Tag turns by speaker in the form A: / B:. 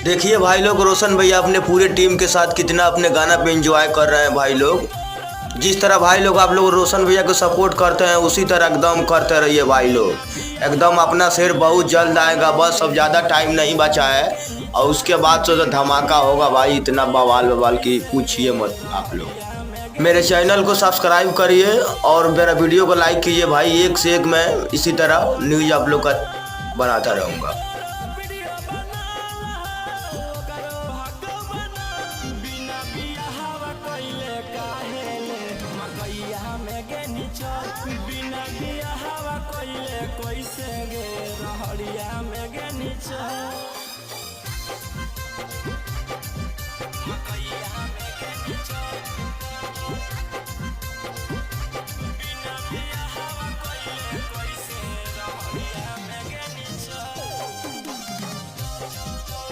A: देखिए भाई लोग, रोशन भैया अपने पूरे टीम के साथ कितना अपने गाना पे एंजॉय कर रहे हैं भाई लोग। जिस तरह भाई लोग आप लोग रोशन भैया को सपोर्ट करते हैं उसी तरह एकदम करते रहिए भाई लोग। एकदम अपना शेर बहुत जल्द आएगा, बस अब ज़्यादा टाइम नहीं बचा है और उसके बाद तो धमाका होगा भाई, इतना बवाल बवाल की पूछिए मत आप लोग। मेरे चैनल को सब्सक्राइब करिए और मेरा वीडियो को लाइक कीजिए भाई। एक से एक मैं इसी तरह न्यूज़ आप लोग का बनाता रहूँगा।